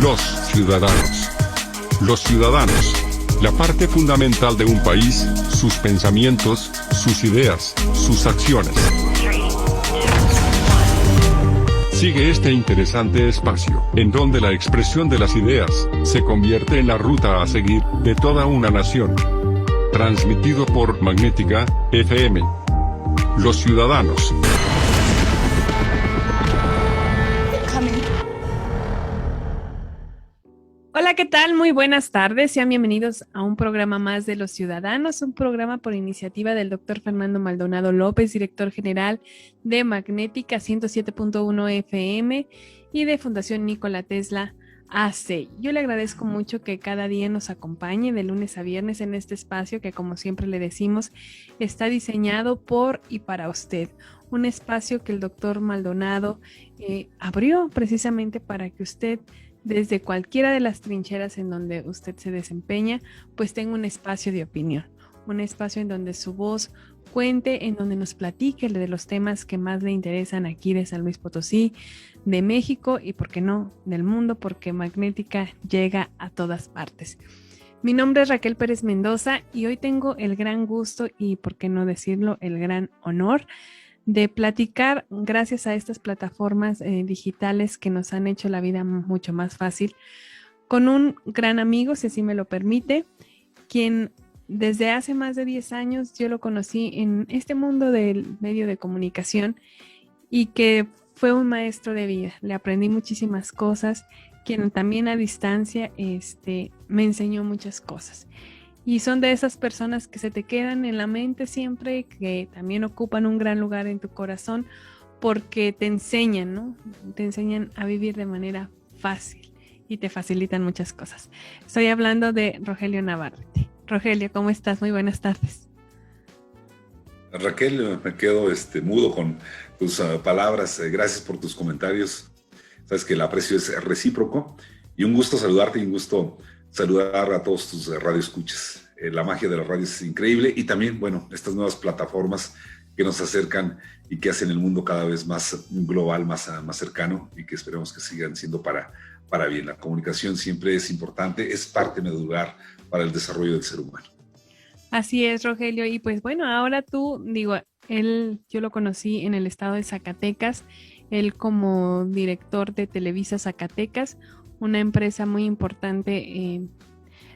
Los ciudadanos. Los ciudadanos. La parte fundamental de un país, sus pensamientos, sus ideas, sus acciones. Sigue este interesante espacio, en donde la expresión de las ideas se convierte en la ruta a seguir de toda una nación. Transmitido por Magnética FM. Los ciudadanos. Hola, ¿qué tal? Muy buenas tardes. Sean bienvenidos a un programa más de Los Ciudadanos, un programa por iniciativa del doctor Fernando Maldonado López, director general de Magnética 107.1 FM y de Fundación Nikola Tesla AC. Yo le agradezco mucho que cada día nos acompañe de lunes a viernes en este espacio que, como siempre le decimos, está diseñado por y para usted. Un espacio que el doctor Maldonado abrió precisamente para que usted, desde cualquiera de las trincheras en donde usted se desempeña, pues tenga un espacio de opinión, un espacio en donde su voz cuente, en donde nos platique de los temas que más le interesan aquí de San Luis Potosí, de México y, por qué no, del mundo, porque Magnética llega a todas partes. Mi nombre es Raquel Pérez Mendoza y hoy tengo el gran gusto y, por qué no decirlo, el gran honor de platicar, gracias a estas plataformas digitales que nos han hecho la vida mucho más fácil, con un gran amigo, si así me lo permite, quien desde hace más de 10 años yo lo conocí en este mundo del medio de comunicación y que fue un maestro de vida. Le aprendí muchísimas cosas, quien también a distancia me enseñó muchas cosas. Y son de esas personas que se te quedan en la mente siempre, que también ocupan un gran lugar en tu corazón porque te enseñan, ¿no? Te enseñan a vivir de manera fácil y te facilitan muchas cosas. Estoy hablando de Rogelio Navarrete. Rogelio, ¿cómo estás? Muy buenas tardes. Raquel, me quedo mudo con tus palabras. Gracias por tus comentarios. Sabes que el aprecio es recíproco y un gusto saludarte y un gusto saludar a todos tus radioescuchas. La magia de las radios es increíble y también, bueno, estas nuevas plataformas que nos acercan y que hacen el mundo cada vez más global, más cercano y que esperemos que sigan siendo para bien. La comunicación siempre es importante, es parte medular para el desarrollo del ser humano. Así es, Rogelio. Y pues bueno, ahora tú, yo lo conocí en el estado de Zacatecas, él como director de Televisa Zacatecas, una empresa muy importante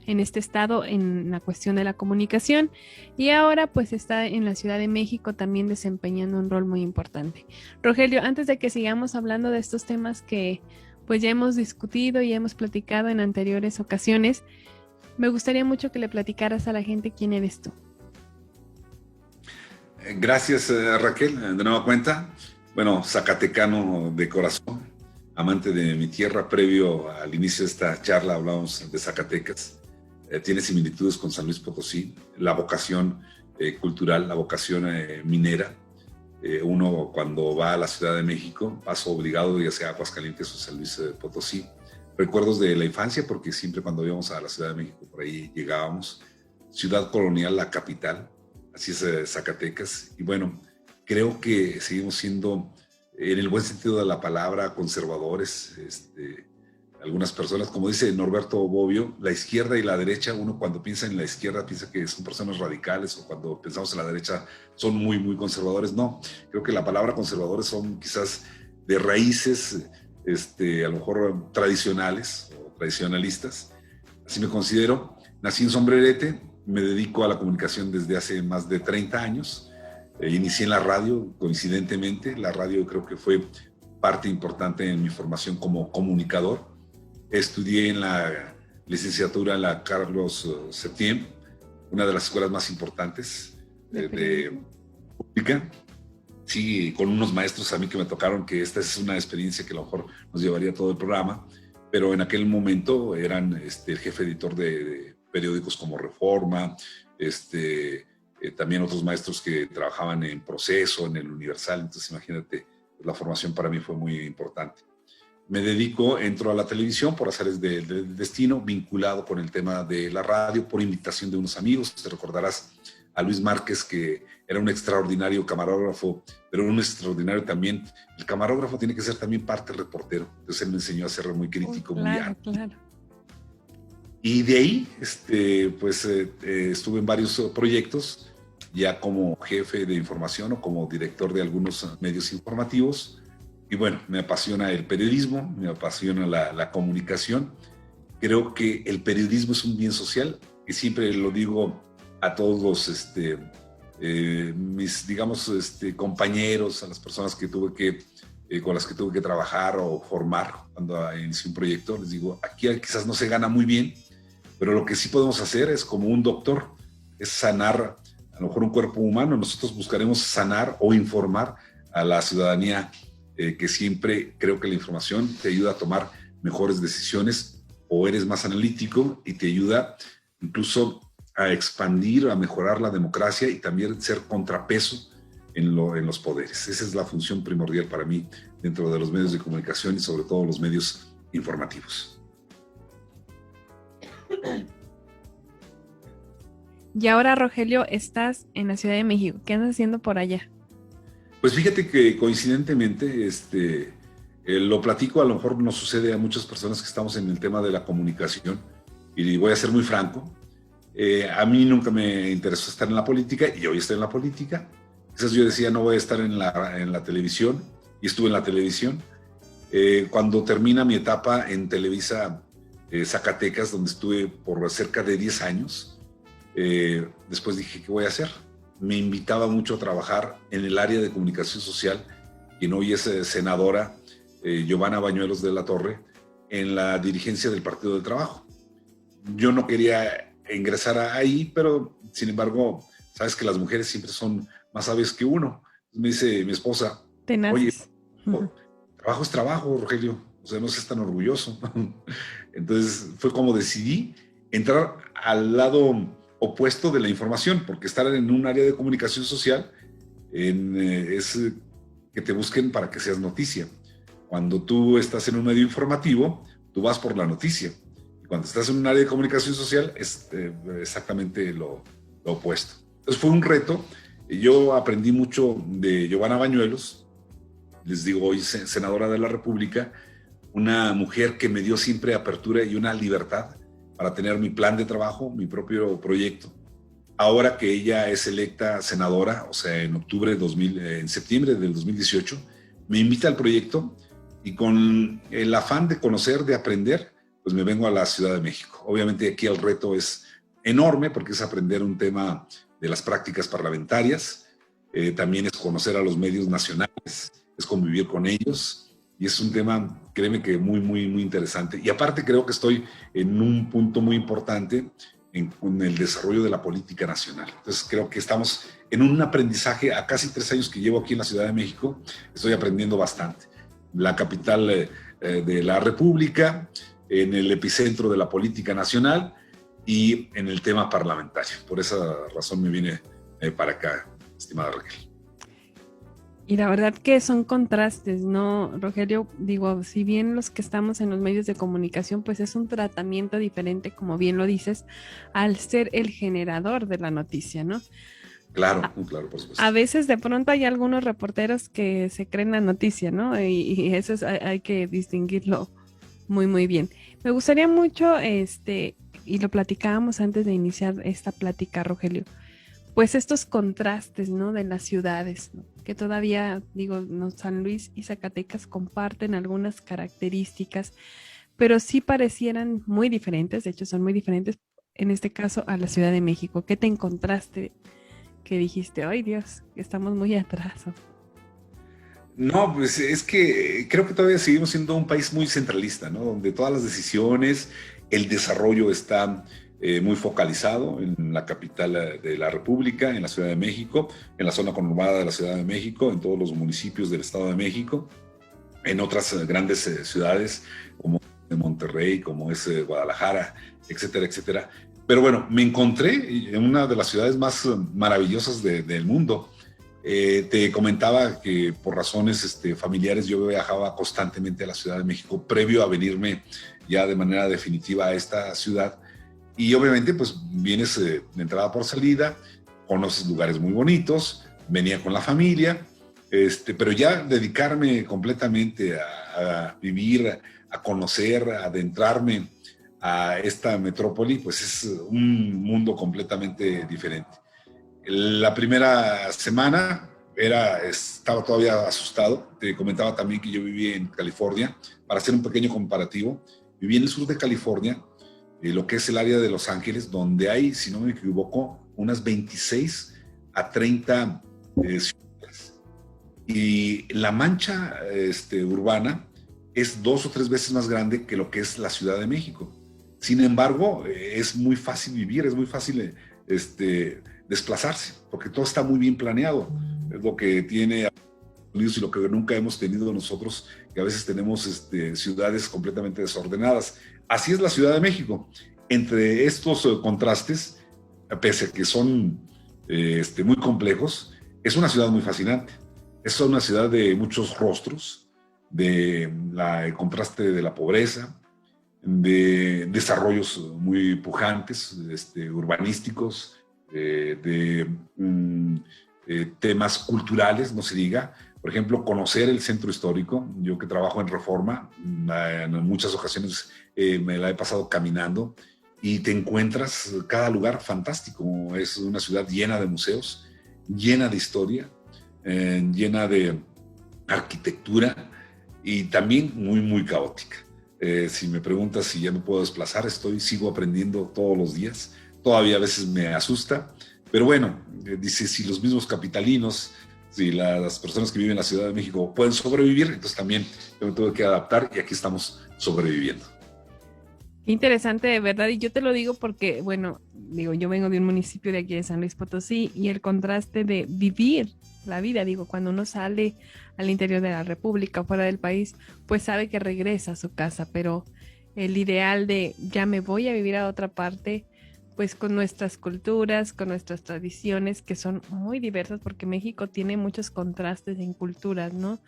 en este estado en la cuestión de la comunicación, y ahora pues está en la Ciudad de México también desempeñando un rol muy importante. Rogelio, antes de que sigamos hablando de estos temas que pues ya hemos discutido y hemos platicado en anteriores ocasiones, me gustaría mucho que le platicaras a la gente quién eres tú. Gracias, Raquel, de nueva cuenta. Bueno, zacatecano de corazón, amante de mi tierra. Previo al inicio de esta charla hablábamos de Zacatecas. Tiene similitudes con San Luis Potosí, la vocación cultural, la vocación minera. Uno cuando va a la Ciudad de México, paso obligado ya sea a Aguascalientes o San Luis Potosí. Recuerdos de la infancia, porque siempre cuando íbamos a la Ciudad de México, por ahí llegábamos. Ciudad colonial, la capital, así es Zacatecas. Y bueno, creo que seguimos siendo, en el buen sentido de la palabra, conservadores. Algunas personas, como dice Norberto Bobbio, la izquierda y la derecha, uno cuando piensa en la izquierda piensa que son personas radicales, o cuando pensamos en la derecha son muy, muy conservadores. No, creo que la palabra conservadores son quizás de raíces, a lo mejor tradicionales o tradicionalistas. Así me considero. Nací en Sombrerete, me dedico a la comunicación desde hace más de 30 años. Inicié en la radio, coincidentemente. La radio creo que fue parte importante en mi formación como comunicador. Estudié en la licenciatura en la Carlos Septién, una de las escuelas más importantes de pública. Sí, con unos maestros a mí que me tocaron, que esta es una experiencia que a lo mejor nos llevaría todo el programa, pero en aquel momento eran el jefe editor de periódicos como Reforma, también otros maestros que trabajaban en Proceso, en el Universal. Entonces imagínate, la formación para mí fue muy importante. Me entro a la televisión por azares del destino, vinculado con el tema de la radio, por invitación de unos amigos. Te recordarás, a Luis Márquez, que era un extraordinario camarógrafo, pero un extraordinario también. El camarógrafo tiene que ser también parte reportero. Entonces él me enseñó a ser muy crítico, muy claro, hábil. claro. Y de ahí, estuve en varios proyectos, ya como jefe de información o como director de algunos medios informativos. Y bueno, me apasiona el periodismo, me apasiona la comunicación. Creo que el periodismo es un bien social, y siempre lo digo a todos los, mis, digamos, compañeros, a las personas que con las que tuve que trabajar o formar cuando inicié un proyecto. Les digo, aquí quizás no se gana muy bien, pero lo que sí podemos hacer es como un doctor, es sanar a lo mejor un cuerpo humano. Nosotros buscaremos sanar o informar a la ciudadanía, que siempre creo que la información te ayuda a tomar mejores decisiones, o eres más analítico y te ayuda incluso a expandir, a mejorar la democracia y también ser contrapeso en los poderes. Esa es la función primordial para mí dentro de los medios de comunicación y sobre todo los medios informativos. Y ahora, Rogelio, estás en la Ciudad de México. ¿Qué andas haciendo por allá? Pues fíjate que coincidentemente, lo platico, a lo mejor nos sucede a muchas personas que estamos en el tema de la comunicación, y voy a ser muy franco. A mí nunca me interesó estar en la política, y hoy estoy en la política. Quizás yo decía, no voy a estar en la televisión, y estuve en la televisión. Cuando termina mi etapa en Televisa Zacatecas, donde estuve por cerca de 10 años, después dije, ¿qué voy a hacer? Me invitaba mucho a trabajar en el área de comunicación social, quien hoy es senadora, Giovanna Bañuelos de la Torre, en la dirigencia del Partido del Trabajo. Yo no quería ingresar ahí, pero sin embargo, sabes que las mujeres siempre son más sabias que uno. Me dice mi esposa, oye, trabajo es trabajo, Rogelio, o sea, no seas tan orgulloso. Entonces fue como decidí entrar al lado opuesto de la información, porque estar en un área de comunicación social es que te busquen para que seas noticia. Cuando tú estás en un medio informativo, tú vas por la noticia. Y cuando estás en un área de comunicación social, es exactamente lo opuesto. Entonces fue un reto. Yo aprendí mucho de Giovanna Bañuelos, les digo, hoy senadora de la República, una mujer que me dio siempre apertura y una libertad para tener mi plan de trabajo, mi propio proyecto. Ahora que ella es electa senadora, o sea, en septiembre del 2018, me invita al proyecto, y con el afán de conocer, de aprender, pues me vengo a la Ciudad de México. Obviamente aquí el reto es enorme, porque es aprender un tema de las prácticas parlamentarias, también es conocer a los medios nacionales, es convivir con ellos, y es un tema, créeme que muy, muy, muy interesante. Y aparte creo que estoy en un punto muy importante con el desarrollo de la política nacional. Entonces creo que estamos en un aprendizaje. A casi 3 años que llevo aquí en la Ciudad de México, estoy aprendiendo bastante. La capital de la República, en el epicentro de la política nacional y en el tema parlamentario. Por esa razón me vine para acá, estimada Raquel. Y la verdad que son contrastes, ¿no, Rogelio? Digo, si bien los que estamos en los medios de comunicación, pues es un tratamiento diferente, como bien lo dices, al ser el generador de la noticia, ¿no? Claro, claro, por supuesto. A veces de pronto hay algunos reporteros que se creen la noticia, ¿no? Y eso hay que distinguirlo muy, muy bien. Me gustaría mucho, y lo platicábamos antes de iniciar esta plática, Rogelio, pues estos contrastes, ¿no? De las ciudades, ¿no? Que todavía, digo, ¿no? San Luis y Zacatecas comparten algunas características, pero sí parecieran muy diferentes, de hecho son muy diferentes, en este caso a la Ciudad de México. ¿Qué te encontraste que dijiste, ay Dios, estamos muy atrás? No, pues es que creo que todavía seguimos siendo un país muy centralista, ¿no? Donde todas las decisiones, el desarrollo está muy focalizado en la capital de la República, en la Ciudad de México, en la zona conurbada de la Ciudad de México, en todos los municipios del Estado de México, en otras grandes ciudades como Monterrey, como es Guadalajara, etcétera, etcétera. Pero bueno, me encontré en una de las ciudades más maravillosas del mundo. Te comentaba que por razones familiares yo viajaba constantemente a la Ciudad de México previo a venirme ya de manera definitiva a esta ciudad. Y obviamente pues vienes de entrada por salida, conoces lugares muy bonitos, venía con la familia, pero ya dedicarme completamente a vivir, a conocer, a adentrarme a esta metrópoli, pues es un mundo completamente diferente. La primera semana estaba todavía asustado. Te comentaba también que yo viví en California. Para hacer un pequeño comparativo, viví en el sur de California, lo que es el área de Los Ángeles, donde hay, si no me equivoco, unas 26 a 30 ciudades. Y la mancha urbana es 2 o 3 veces más grande que lo que es la Ciudad de México. Sin embargo, es muy fácil vivir, es muy fácil desplazarse, porque todo está muy bien planeado. Es lo que tiene Estados Unidos y lo que nunca hemos tenido nosotros, que a veces tenemos ciudades completamente desordenadas. Así es la Ciudad de México. Entre estos contrastes, pese a que son muy complejos, es una ciudad muy fascinante. Es una ciudad de muchos rostros, el contraste de la pobreza, de desarrollos muy pujantes, urbanísticos, temas culturales, no se diga. Por ejemplo, conocer el centro histórico. Yo que trabajo en Reforma, en muchas ocasiones me la he pasado caminando y te encuentras cada lugar fantástico. Es una ciudad llena de museos, llena de historia, llena de arquitectura y también muy, muy caótica. Si me preguntas si ya me puedo desplazar, sigo aprendiendo todos los días. Todavía a veces me asusta, pero bueno, dice, si los mismos capitalinos, si las personas que viven en la Ciudad de México pueden sobrevivir, entonces también yo me tuve que adaptar y aquí estamos sobreviviendo. Interesante, de verdad, y yo te lo digo porque, bueno, yo vengo de un municipio de aquí de San Luis Potosí y el contraste de vivir la vida, cuando uno sale al interior de la República o fuera del país, pues sabe que regresa a su casa, pero el ideal de ya me voy a vivir a otra parte, pues con nuestras culturas, con nuestras tradiciones que son muy diversas, porque México tiene muchos contrastes en culturas, ¿no?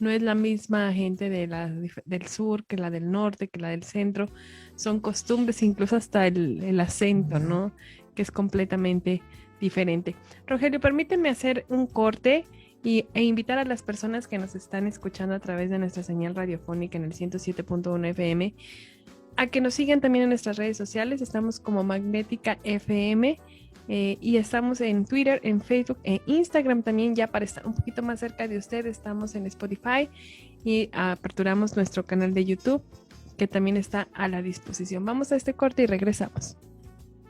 No es la misma gente del sur que la del norte, que la del centro. Son costumbres, incluso hasta el acento, ¿no? Que es completamente diferente. Rogelio, permíteme hacer un corte e invitar a las personas que nos están escuchando a través de nuestra señal radiofónica en el 107.1 FM a que nos sigan también en nuestras redes sociales. Estamos como Magnética FM y estamos en Twitter, en Facebook, en Instagram también, ya para estar un poquito más cerca de usted. Estamos en Spotify y aperturamos nuestro canal de YouTube, que también está a la disposición. Vamos a este corte y regresamos.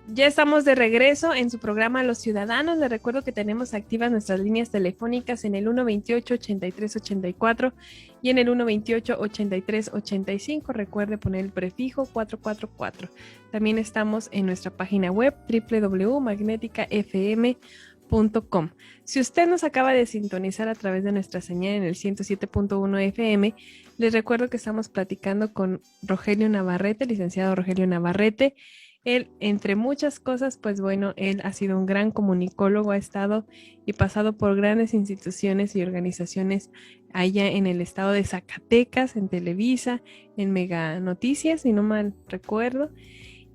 Ya estamos de regreso en su programa Los Ciudadanos. Les recuerdo que tenemos activas nuestras líneas telefónicas en el 128-8384 y en el 128-8385. Recuerde poner el prefijo 444. También estamos en nuestra página web www.magneticafm.com. Si usted nos acaba de sintonizar a través de nuestra señal en el 107.1 FM, les recuerdo que estamos platicando con Rogelio Navarrete, licenciado Rogelio Navarrete. Él, entre muchas cosas, pues bueno, él ha sido un gran comunicólogo, ha estado y pasado por grandes instituciones y organizaciones allá en el estado de Zacatecas, en Televisa, en Mega Noticias, si no mal recuerdo.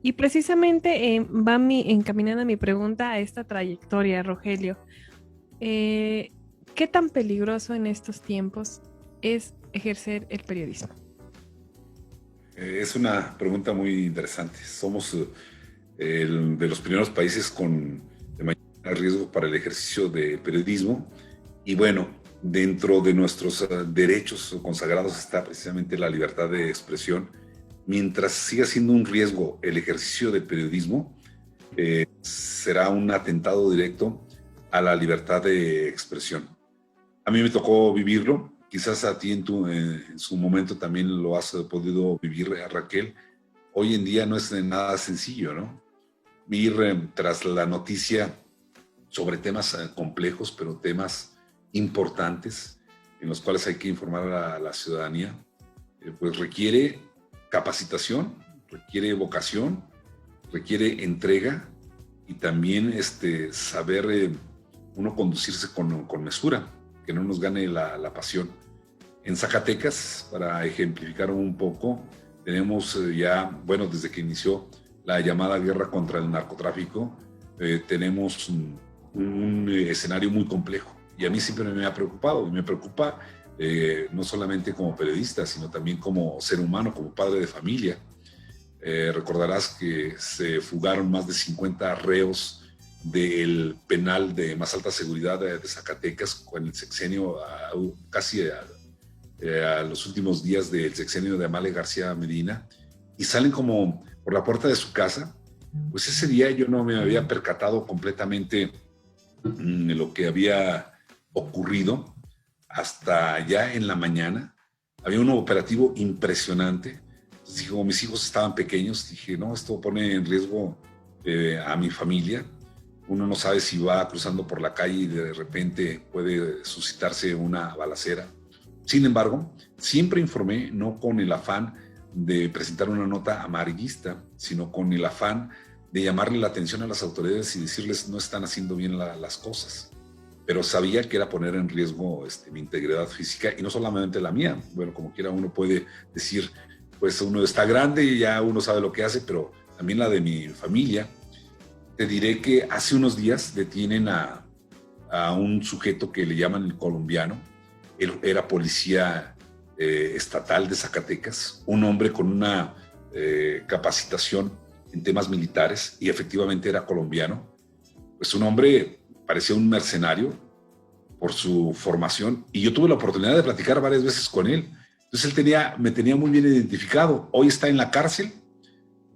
Y precisamente va encaminada mi pregunta a esta trayectoria, Rogelio. ¿Qué tan peligroso en estos tiempos es ejercer el periodismo? Es una pregunta muy interesante. Somos de los primeros países de mayor riesgo para el ejercicio de periodismo y bueno, dentro de nuestros derechos consagrados está precisamente la libertad de expresión. Mientras siga siendo un riesgo el ejercicio del periodismo, será un atentado directo a la libertad de expresión. A mí me tocó vivirlo. Quizás a ti en su momento también lo has podido vivir, Raquel. Hoy en día no es nada sencillo, ¿no? Ir tras la noticia sobre temas complejos, pero temas importantes en los cuales hay que informar a la ciudadanía, pues requiere capacitación, requiere vocación, requiere entrega y también saber uno conducirse con mesura, que no nos gane la pasión. En Zacatecas, para ejemplificar un poco, tenemos ya, bueno, desde que inició la llamada guerra contra el narcotráfico, tenemos un escenario muy complejo. Y a mí siempre me ha preocupado, y me preocupa no solamente como periodista, sino también como ser humano, como padre de familia. Recordarás que se fugaron más de 50 reos del penal de más alta seguridad de Zacatecas con el sexenio, casi a los últimos días del sexenio de Amalia García Medina, y salen como por la puerta de su casa. Pues ese día yo no me había percatado completamente de lo que había ocurrido hasta ya en la mañana. Había un operativo impresionante. Entonces, digo, mis hijos estaban pequeños, dije, no, esto pone en riesgo a mi familia. Uno no sabe si va cruzando por la calle y de repente puede suscitarse una balacera. Sin embargo, siempre informé, no con el afán de presentar una nota amarillista, sino con el afán de llamarle la atención a las autoridades y decirles no están haciendo bien las cosas. Pero sabía que era poner en riesgo mi integridad física, y no solamente la mía. Bueno, como quiera uno puede decir, pues uno está grande y ya uno sabe lo que hace, pero también la de mi familia. Te diré que hace unos días detienen a un sujeto que le llaman el colombiano. Él era policía estatal de Zacatecas, un hombre con una capacitación en temas militares, y efectivamente era colombiano. Pues un hombre parecía un mercenario por su formación, y yo tuve la oportunidad de platicar varias veces con él. Entonces él me tenía muy bien identificado. Hoy está en la cárcel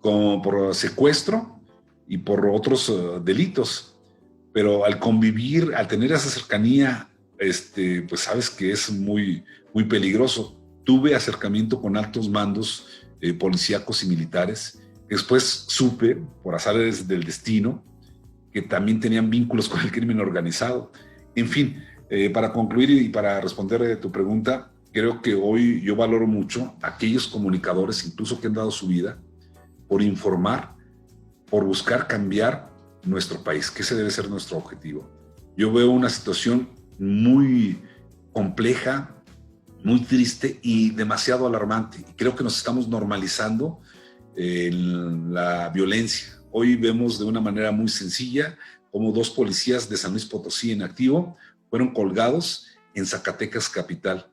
por secuestro y por otros delitos, pero al convivir, al tener esa cercanía, pues sabes que es muy, muy peligroso. Tuve acercamiento con altos mandos policíacos y militares. Después supe, por azares del destino, que también tenían vínculos con el crimen organizado. En fin, para concluir y para responder tu pregunta, creo que hoy yo valoro mucho a aquellos comunicadores, incluso que han dado su vida, por informar, por buscar cambiar nuestro país, que ese debe ser nuestro objetivo. Yo veo una situación muy compleja, muy triste y demasiado alarmante. Y creo que nos estamos normalizando en la violencia. Hoy vemos de una manera muy sencilla cómo 2 policías de San Luis Potosí en activo fueron colgados en Zacatecas capital.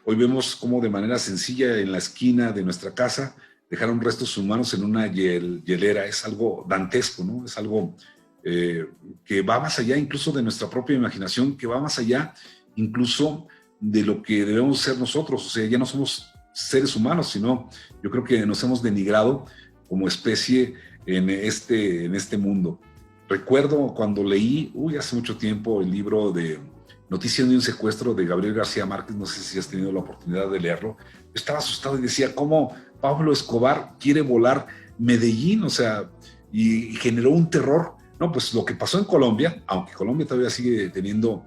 Hoy vemos cómo de manera sencilla en la esquina de nuestra casa dejaron restos humanos en una hielera. Es algo dantesco, ¿no? Es algo que va más allá incluso de nuestra propia imaginación, que va más allá incluso de lo que debemos ser nosotros. O sea, ya no somos seres humanos, sino yo creo que nos hemos denigrado como especie en este mundo. Recuerdo cuando leí, hace mucho tiempo, el libro de Noticias de un secuestro de Gabriel García Márquez. No sé si has tenido la oportunidad de leerlo. Yo estaba asustado y decía, ¿cómo Pablo Escobar quiere volar Medellín? O sea, y generó un terror. No, pues lo que pasó en Colombia, aunque Colombia todavía sigue teniendo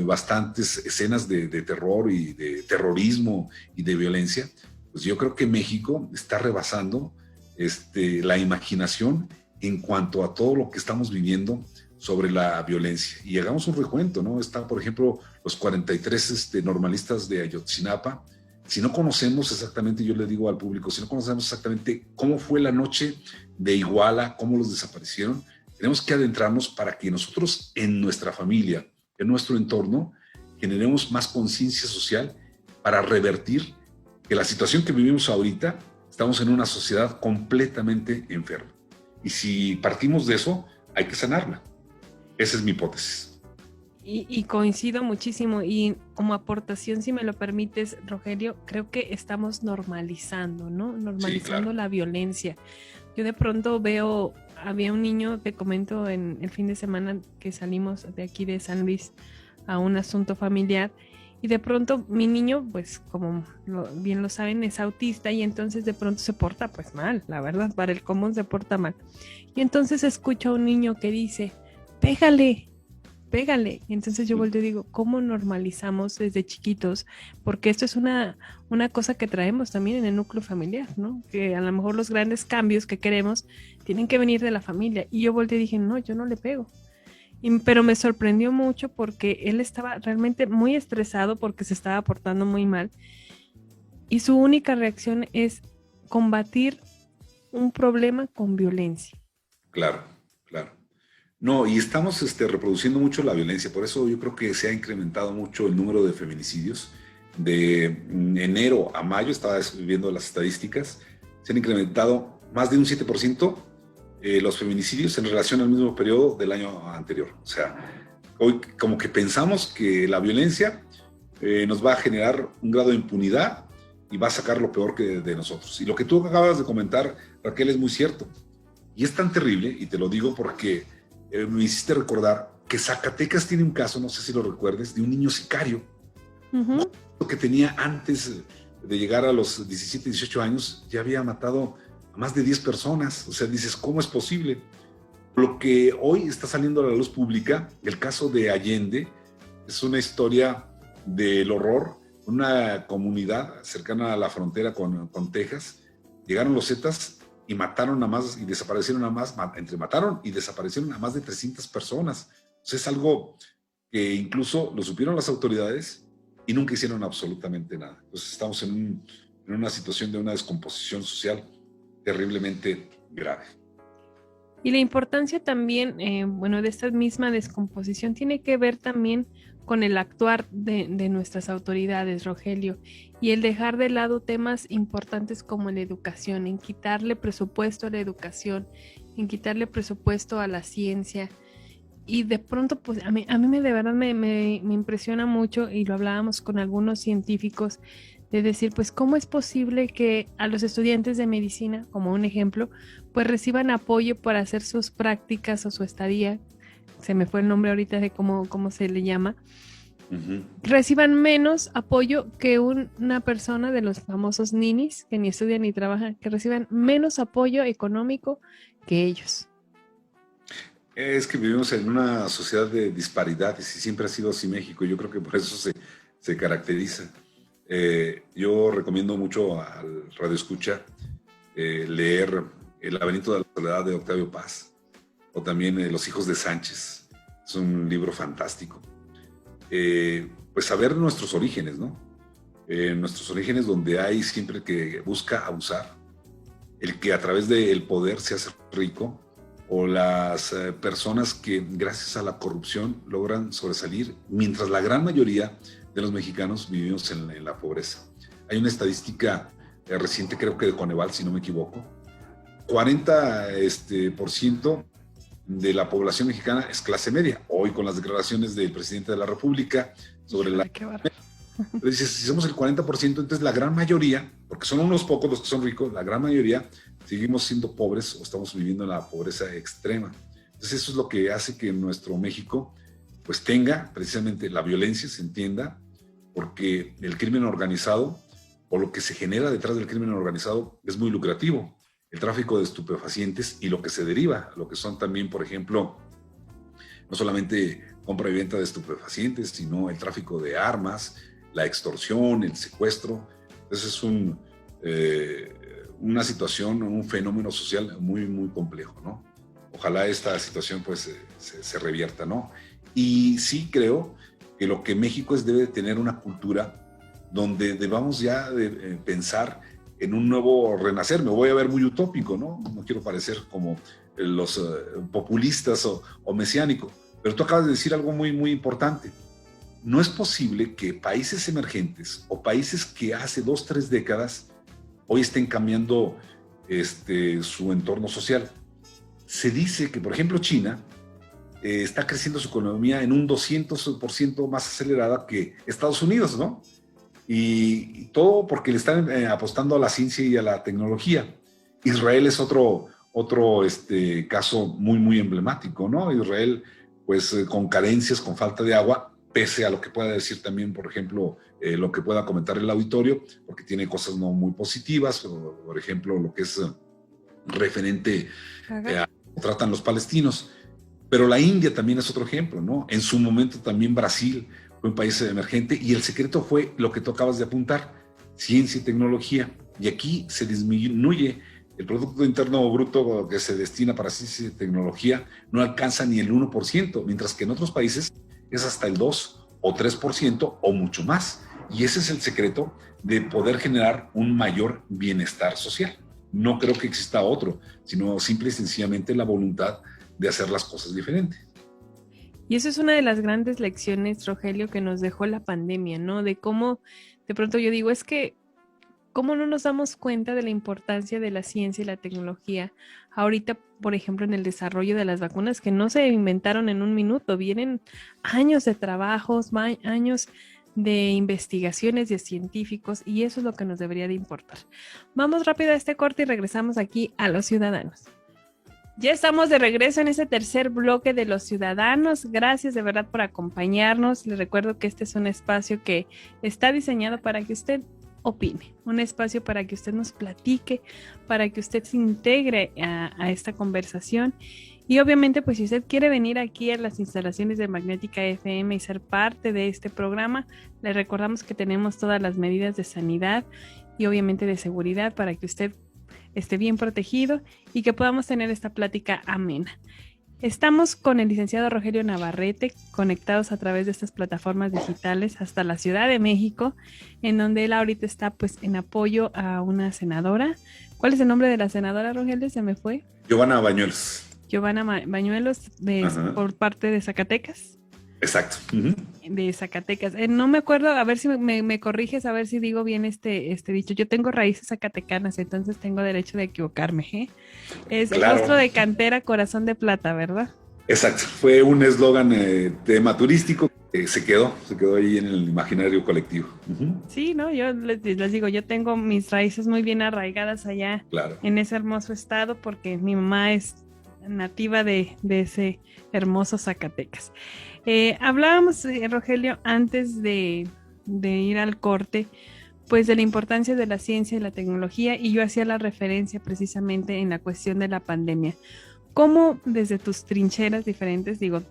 bastantes escenas de terror y de terrorismo y de violencia, pues yo creo que México está rebasando la imaginación en cuanto a todo lo que estamos viviendo sobre la violencia. Y hagamos un recuento, ¿no? Está, por ejemplo, los 43 normalistas de Ayotzinapa. Si no conocemos exactamente, yo le digo al público, si no conocemos exactamente cómo fue la noche de Iguala, cómo los desaparecieron, tenemos que adentrarnos para que nosotros en nuestra familia, en nuestro entorno, generemos más conciencia social para revertir que la situación que vivimos ahorita, estamos en una sociedad completamente enferma. Y si partimos de eso, hay que sanarla. Esa es mi hipótesis. Y coincido muchísimo. Y como aportación, si me lo permites, Rogelio, creo que estamos normalizando, ¿no? Normalizando, sí, claro, la violencia. Yo de pronto veo, había un niño, te comento, en el fin de semana que salimos de aquí de San Luis a un asunto familiar, y de pronto mi niño, pues como bien lo saben, es autista, y entonces de pronto se porta pues mal, la verdad, para el común se porta mal. Y entonces escucho a un niño que dice, pégale. Y entonces yo volteo y digo, ¿cómo normalizamos desde chiquitos? Porque esto es una cosa que traemos también en el núcleo familiar, ¿no? Que a lo mejor los grandes cambios que queremos tienen que venir de la familia. Y yo volteé y dije, no, yo no le pego. Pero me sorprendió mucho porque él estaba realmente muy estresado porque se estaba portando muy mal. Y su única reacción es combatir un problema con violencia. Claro, claro. No, y estamos reproduciendo mucho la violencia, por eso yo creo que se ha incrementado mucho el número de feminicidios. De enero a mayo, estaba viendo las estadísticas, se han incrementado más de un 7% los feminicidios en relación al mismo periodo del año anterior. O sea, hoy como que pensamos que la violencia nos va a generar un grado de impunidad y va a sacar lo peor de nosotros. Y lo que tú acabas de comentar, Raquel, es muy cierto. Y es tan terrible, y te lo digo porque me hiciste recordar que Zacatecas tiene un caso, no sé si lo recuerdes, de un niño sicario. Uh-huh. Que tenía antes de llegar a los 17, 18 años, ya había matado a más de 10 personas. O sea, dices, ¿cómo es posible? Lo que hoy está saliendo a la luz pública, el caso de Allende, es una historia del horror. Una comunidad cercana a la frontera con Texas, llegaron los Zetas y mataron a más y desaparecieron a más, mataron y desaparecieron a más de 300 personas. O sea, es algo que incluso lo supieron las autoridades y nunca hicieron absolutamente nada. Entonces estamos en una situación de una descomposición social terriblemente grave. Y la importancia también, de esta misma descomposición tiene que ver también con el actuar de nuestras autoridades, Rogelio, y el dejar de lado temas importantes como la educación, en quitarle presupuesto a la educación, en quitarle presupuesto a la ciencia. Y de pronto, pues a mí de verdad me impresiona mucho, y lo hablábamos con algunos científicos, de decir, pues, ¿cómo es posible que a los estudiantes de medicina, como un ejemplo, pues reciban apoyo para hacer sus prácticas o su estadía? Se me fue el nombre ahorita de cómo se le llama. Uh-huh. Reciban menos apoyo que una persona de los famosos ninis, que ni estudian ni trabajan, que reciban menos apoyo económico que ellos. Es que vivimos en una sociedad de disparidades y siempre ha sido así México. Yo creo que por eso se caracteriza. Yo recomiendo mucho al radioescucha leer El laberinto de la soledad de Octavio Paz, o también Los hijos de Sánchez. Es un libro fantástico. Pues saber nuestros orígenes, ¿no? Nuestros orígenes, donde hay siempre el que busca abusar, el que a través del poder se hace rico, o las personas que gracias a la corrupción logran sobresalir, mientras la gran mayoría de los mexicanos vivimos en la pobreza. Hay una estadística reciente, creo que de Coneval, si no me equivoco, 40% de la población mexicana es clase media. Hoy con las declaraciones del presidente de la República sobre la... Dices, si somos el 40%, entonces la gran mayoría, porque son unos pocos los que son ricos, la gran mayoría seguimos siendo pobres o estamos viviendo en la pobreza extrema. Entonces eso es lo que hace que nuestro México pues tenga precisamente la violencia, se entienda, porque el crimen organizado o lo que se genera detrás del crimen organizado es muy lucrativo. El tráfico de estupefacientes y lo que se deriva, lo que son también, por ejemplo, no solamente compra y venta de estupefacientes, sino el tráfico de armas, la extorsión, el secuestro. Entonces es una situación, un fenómeno social muy, muy complejo, ¿no? Ojalá esta situación pues se revierta, ¿no? Y sí creo que lo que México debe tener una cultura donde debamos ya pensar en un nuevo renacer. Me voy a ver muy utópico, ¿no? No quiero parecer como los populistas o mesiánicos, pero tú acabas de decir algo muy, muy importante. No es posible que países emergentes o países que hace 2, 3 décadas hoy estén cambiando su entorno social. Se dice que, por ejemplo, China está creciendo su economía en un 200% más acelerada que Estados Unidos, ¿no? Y todo porque le están apostando a la ciencia y a la tecnología. Israel es otro caso muy, muy emblemático, ¿no? Israel, pues con carencias, con falta de agua, pese a lo que pueda decir también, por ejemplo, lo que pueda comentar el auditorio, porque tiene cosas no muy positivas, por ejemplo, lo que es referente a cómo tratan los palestinos. Pero la India también es otro ejemplo, ¿no? En su momento también Brasil fue un país emergente y el secreto fue lo que tú acabas de apuntar, ciencia y tecnología. Y aquí se disminuye el Producto Interno Bruto que se destina para ciencia y tecnología, no alcanza ni el 1%, mientras que en otros países es hasta el 2 o 3% o mucho más. Y ese es el secreto de poder generar un mayor bienestar social. No creo que exista otro, sino simple y sencillamente la voluntad de hacer las cosas diferente. Y eso es una de las grandes lecciones, Rogelio, que nos dejó la pandemia, ¿no? De cómo, de pronto yo digo, es que, ¿cómo no nos damos cuenta de la importancia de la ciencia y la tecnología? Ahorita, por ejemplo, en el desarrollo de las vacunas, que no se inventaron en un minuto, vienen años de trabajos, años de investigaciones de científicos, y eso es lo que nos debería de importar. Vamos rápido a este corte y regresamos aquí a Los Ciudadanos. Ya estamos de regreso en ese tercer bloque de Los Ciudadanos. Gracias de verdad por acompañarnos. Les recuerdo que este es un espacio que está diseñado para que usted opine, un espacio para que usted nos platique, para que usted se integre a esta conversación. Y obviamente, pues si usted quiere venir aquí a las instalaciones de Magnética FM y ser parte de este programa, le recordamos que tenemos todas las medidas de sanidad y obviamente de seguridad para que usted esté bien protegido y que podamos tener esta plática amena. Estamos con el licenciado Rogelio Navarrete, conectados a través de estas plataformas digitales hasta la Ciudad de México, en donde él ahorita está pues en apoyo a una senadora. ¿Cuál es el nombre de la senadora, Rogelio? Se me fue. Giovanna Bañuelos. Giovanna Bañuelos, por parte de Zacatecas. Exacto. De Zacatecas. No me acuerdo, a ver si me corriges, a ver si digo bien este dicho. Yo tengo raíces zacatecanas, entonces tengo derecho de equivocarme, ¿eh? Es claro. Rostro de cantera, corazón de plata, ¿verdad? Exacto. Fue un eslogan tema turístico que se quedó ahí en el imaginario colectivo. Sí, ¿no? Yo les digo, yo tengo mis raíces muy bien arraigadas allá, claro, en ese hermoso estado, porque mi mamá es nativa de ese hermoso Zacatecas. Hablábamos, Rogelio, antes de ir al corte, pues de la importancia de la ciencia y la tecnología, y yo hacía la referencia precisamente en la cuestión de la pandemia. ¿Cómo desde tus trincheras diferentes, digo,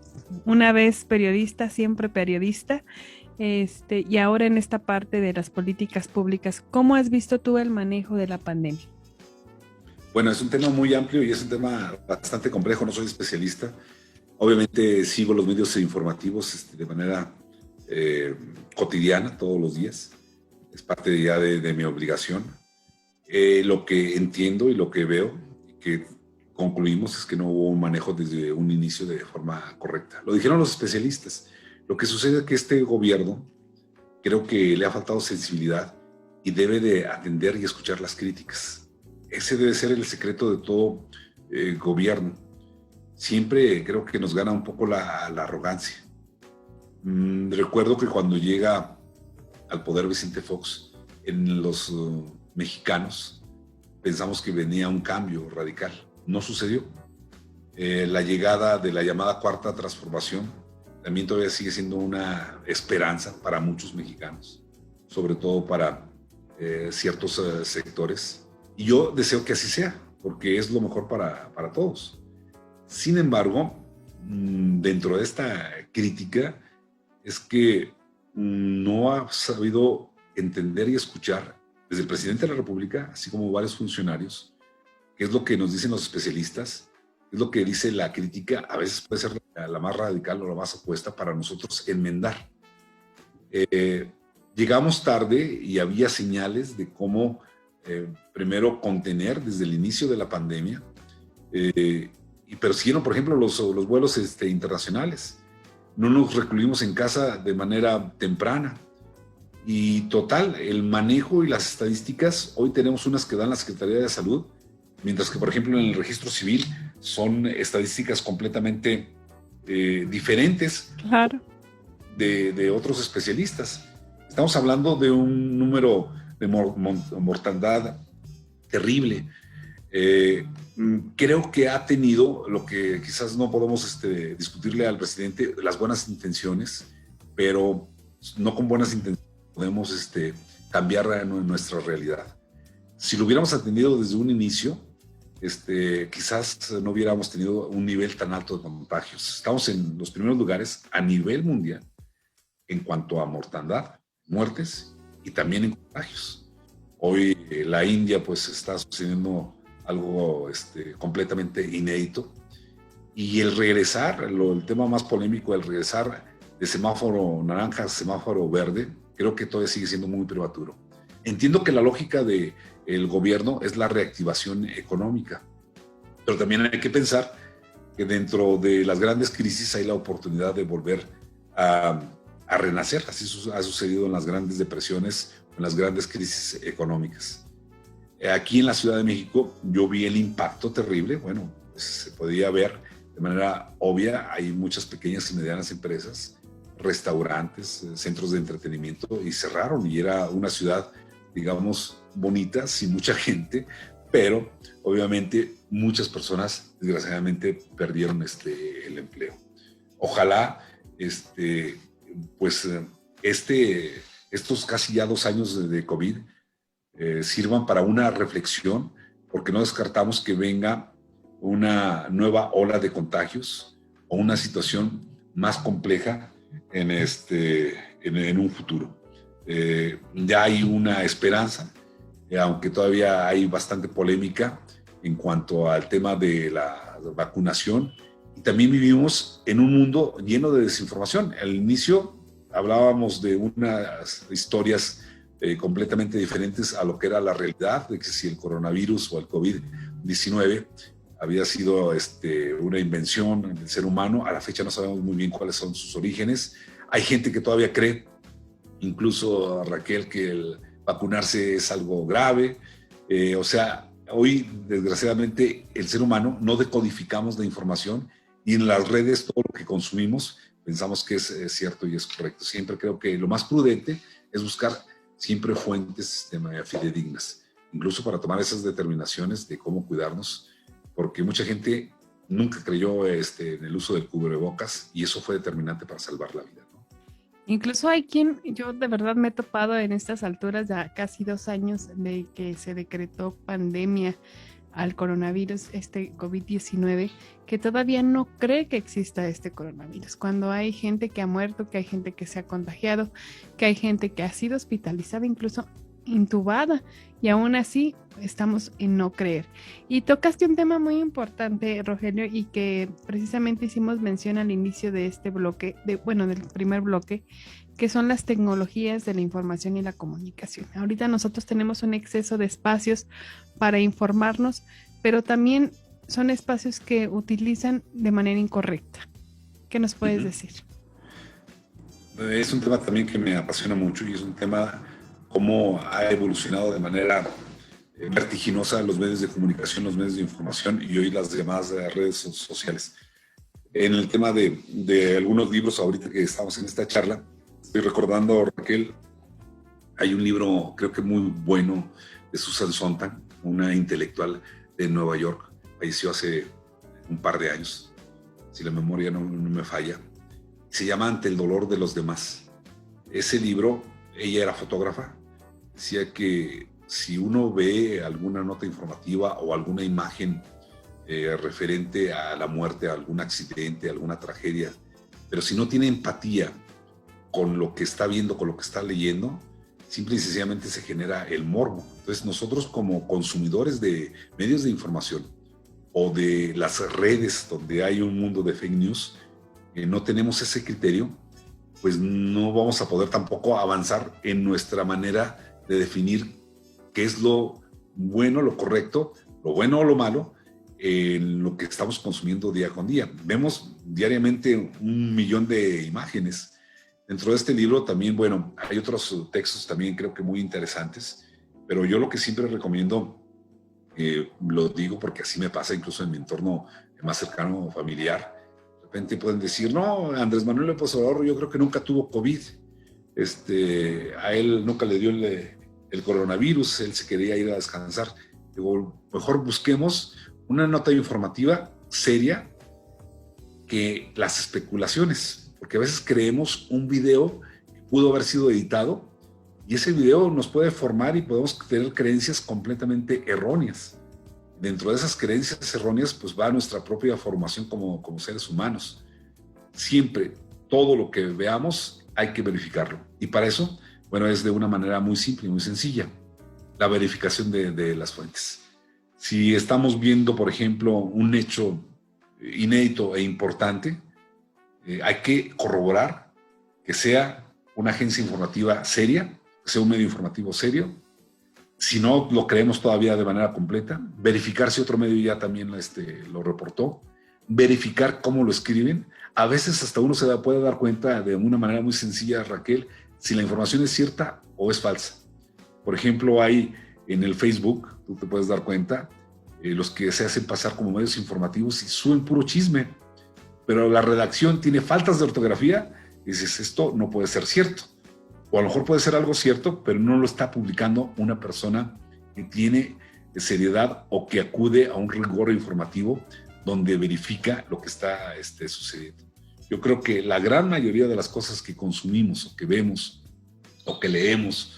una vez periodista, siempre periodista, y ahora en esta parte de las políticas públicas, cómo has visto tú el manejo de la pandemia? Bueno, es un tema muy amplio y es un tema bastante complejo, no soy especialista. Obviamente sigo los medios informativos de manera cotidiana, todos los días. Es parte ya de mi obligación. Lo que entiendo y lo que veo y que concluimos es que no hubo un manejo desde un inicio de forma correcta. Lo dijeron los especialistas. Lo que sucede es que este gobierno creo que le ha faltado sensibilidad y debe de atender y escuchar las críticas. Ese debe ser el secreto de todo gobierno. Siempre creo que nos gana un poco la arrogancia. Recuerdo que cuando llega al poder Vicente Fox, en los mexicanos pensamos que venía un cambio radical. No sucedió. La llegada de la llamada Cuarta Transformación también todavía sigue siendo una esperanza para muchos mexicanos, sobre todo para ciertos sectores. Y yo deseo que así sea, porque es lo mejor para todos. Sin embargo, dentro de esta crítica es que no ha sabido entender y escuchar desde el presidente de la República, así como varios funcionarios, qué es lo que nos dicen los especialistas, qué es lo que dice la crítica. A veces puede ser la más radical o la más opuesta para nosotros enmendar. Llegamos tarde y había señales de cómo primero contener desde el inicio de la pandemia, y persiguieron, por ejemplo, los vuelos internacionales. No nos recluimos en casa de manera temprana. Y total, el manejo y las estadísticas, hoy tenemos unas que dan la Secretaría de Salud, mientras que, por ejemplo, en el registro civil son estadísticas completamente diferentes, claro, de otros especialistas. Estamos hablando de un número de mortandad terrible. Creo que ha tenido, lo que quizás no podemos discutirle al presidente, las buenas intenciones, pero no con buenas intenciones podemos cambiar nuestra realidad. Si lo hubiéramos atendido desde un inicio, quizás no hubiéramos tenido un nivel tan alto de contagios. Estamos en los primeros lugares a nivel mundial en cuanto a mortandad, muertes y también en contagios. Hoy la India pues está sucediendo algo completamente inédito, y el regresar, el tema más polémico, el regresar de semáforo naranja a semáforo verde, creo que todavía sigue siendo muy prematuro. Entiendo que la lógica del gobierno es la reactivación económica, pero también hay que pensar que dentro de las grandes crisis hay la oportunidad de volver a renacer. Así ha sucedido en las grandes depresiones, en las grandes crisis económicas. Aquí en la Ciudad de México yo vi el impacto terrible. Bueno, pues se podía ver de manera obvia. Hay muchas pequeñas y medianas empresas, restaurantes, centros de entretenimiento, y cerraron, y era una ciudad, digamos, bonita, sin mucha gente, pero obviamente muchas personas desgraciadamente perdieron el empleo. Ojalá estos casi ya 2 años de COVID sirvan para una reflexión, porque no descartamos que venga una nueva ola de contagios o una situación más compleja en un futuro. Ya hay una esperanza, aunque todavía hay bastante polémica en cuanto al tema de la vacunación, y también vivimos en un mundo lleno de desinformación. Al inicio hablábamos de unas historias completamente diferentes a lo que era la realidad, de que si el coronavirus o el COVID-19 había sido una invención del ser humano. A la fecha no sabemos muy bien cuáles son sus orígenes. Hay gente que todavía cree, incluso Raquel, que el vacunarse es algo grave. O sea, hoy desgraciadamente el ser humano no decodificamos la información, y en las redes todo lo que consumimos pensamos que es cierto y es correcto. Siempre creo que lo más prudente es buscar siempre fuentes fidedignas, incluso para tomar esas determinaciones de cómo cuidarnos, porque mucha gente nunca creyó en el uso del cubrebocas, y eso fue determinante para salvar la vida, ¿no? Incluso hay quien, yo de verdad me he topado en estas alturas, ya casi 2 años de que se decretó pandemia al coronavirus, COVID-19, que todavía no cree que exista este coronavirus, cuando hay gente que ha muerto, que hay gente que se ha contagiado, que hay gente que ha sido hospitalizada, incluso intubada, y aún así estamos en no creer. Y tocaste un tema muy importante, Rogelio, y que precisamente hicimos mención al inicio de este bloque, del primer bloque, que son las tecnologías de la información y la comunicación. Ahorita nosotros tenemos un exceso de espacios para informarnos, pero también son espacios que utilizan de manera incorrecta. ¿Qué nos puedes decir? Es un tema también que me apasiona mucho, y es un tema cómo ha evolucionado de manera vertiginosa los medios de comunicación, los medios de información, y hoy las llamadas redes sociales. En el tema de algunos libros, ahorita que estamos en esta charla, estoy recordando, Raquel, hay un libro creo que muy bueno de Susan Sontag, una intelectual de Nueva York, falleció hace un par de años, si la memoria no me falla. Se llama Ante el dolor de los demás. Ese libro, ella era fotógrafa, decía que si uno ve alguna nota informativa o alguna imagen referente a la muerte, a algún accidente, a alguna tragedia, pero si no tiene empatía con lo que está viendo, con lo que está leyendo, simple y sencillamente se genera el morbo. Entonces nosotros, como consumidores de medios de información o de las redes donde hay un mundo de fake news, no tenemos ese criterio, pues no vamos a poder tampoco avanzar en nuestra manera de definir qué es lo bueno, lo correcto, lo bueno o lo malo en lo que estamos consumiendo día con día. Vemos diariamente 1 millón de imágenes. Dentro de este libro también, bueno, hay otros textos también creo que muy interesantes, pero yo lo que siempre recomiendo, lo digo porque así me pasa incluso en mi entorno más cercano, familiar. De repente pueden decir, no, Andrés Manuel López Obrador yo creo que nunca tuvo COVID, a él nunca le dio el coronavirus, él se quería ir a descansar. Digo, mejor busquemos una nota informativa seria que las especulaciones, porque a veces creemos un video que pudo haber sido editado, y ese video nos puede formar y podemos tener creencias completamente erróneas. Dentro de esas creencias erróneas pues va nuestra propia formación como seres humanos. Siempre todo lo que veamos hay que verificarlo, y para eso, bueno, es de una manera muy simple y muy sencilla, la verificación de las fuentes. Si estamos viendo, por ejemplo, un hecho inédito e importante, hay que corroborar que sea una agencia informativa seria, que sea un medio informativo serio. Si no lo creemos todavía de manera completa, verificar si otro medio ya también lo reportó. verificar cómo lo escriben. A veces hasta uno se puede dar cuenta de una manera muy sencilla, Raquel, si la información es cierta o es falsa. Por ejemplo, hay en el Facebook, tú te puedes dar cuenta, los que se hacen pasar como medios informativos y suben puro chisme, pero la redacción tiene faltas de ortografía y dices, esto no puede ser cierto. O a lo mejor puede ser algo cierto, pero no lo está publicando una persona que tiene seriedad o que acude a un rigor informativo donde verifica lo que está sucediendo. Yo creo que la gran mayoría de las cosas que consumimos o que vemos o que leemos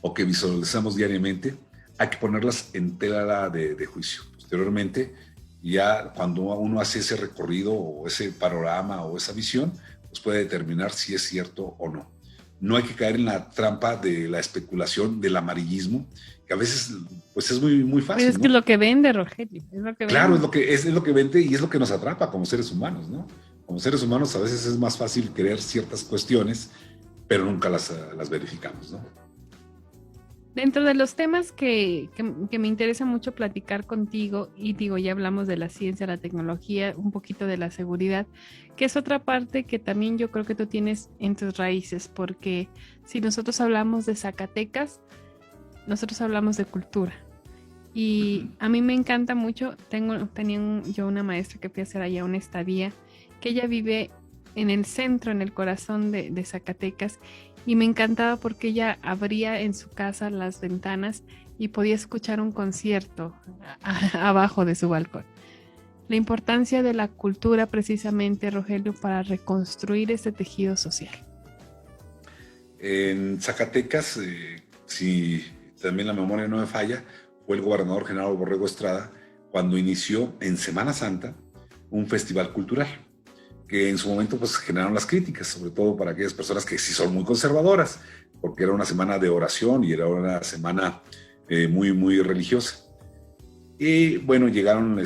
o que visualizamos diariamente, hay que ponerlas en tela de juicio. Posteriormente, ya cuando uno hace ese recorrido o ese panorama o esa visión, pues puede determinar si es cierto o no. No hay que caer en la trampa de la especulación, del amarillismo, que a veces pues es muy, muy fácil. Pues es que es lo que vende, Rogelio. Es lo que claro, vende. es lo que vende y es lo que nos atrapa como seres humanos, ¿no? Como seres humanos a veces es más fácil creer ciertas cuestiones, pero nunca las verificamos, ¿no? Dentro de los temas que me interesa mucho platicar contigo, y digo, ya hablamos de la ciencia, la tecnología, un poquito de la seguridad, que es otra parte que también yo creo que tú tienes en tus raíces, porque si nosotros hablamos de Zacatecas, nosotros hablamos de cultura. Y a mí me encanta mucho, tenía yo una maestra que fui a hacer allá una estadía, que ella vive en el centro, en el corazón de Zacatecas, y me encantaba porque ella abría en su casa las ventanas y podía escuchar un concierto abajo de su balcón. La importancia de la cultura precisamente, Rogelio, para reconstruir este tejido social. En Zacatecas, si también la memoria no me falla, fue el gobernador Genaro Borrego Estrada cuando inició en Semana Santa un festival cultural, que en su momento pues generaron las críticas, sobre todo para aquellas personas que sí son muy conservadoras, porque era una semana de oración y era una semana muy, muy religiosa. Y bueno, llegaron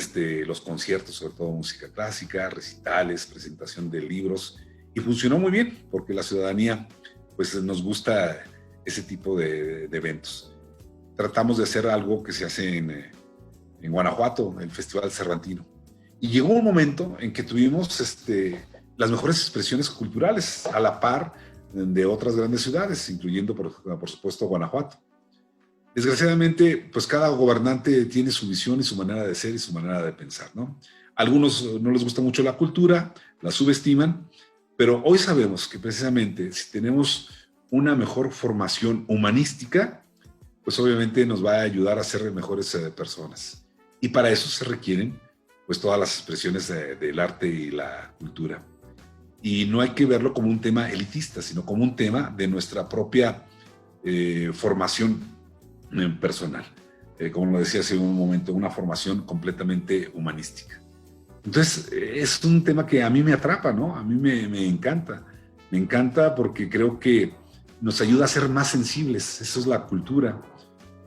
los conciertos, sobre todo música clásica, recitales, presentación de libros, y funcionó muy bien, porque la ciudadanía pues nos gusta ese tipo de eventos. Tratamos de hacer algo que se hace en Guanajuato, el Festival Cervantino. Y llegó un momento en que tuvimos las mejores expresiones culturales a la par de otras grandes ciudades, incluyendo, por supuesto, Guanajuato. Desgraciadamente, pues cada gobernante tiene su visión y su manera de ser y su manera de pensar, ¿no? A algunos no les gusta mucho la cultura, la subestiman, pero hoy sabemos que precisamente si tenemos una mejor formación humanística, pues obviamente nos va a ayudar a ser mejores personas. Y para eso se requieren pues todas las expresiones del arte y la cultura. Y no hay que verlo como un tema elitista, sino como un tema de nuestra propia formación personal. Como lo decía hace un momento, una formación completamente humanística. Entonces, es un tema que a mí me atrapa, ¿no? A mí me encanta. Me encanta porque creo que nos ayuda a ser más sensibles. Eso es la cultura.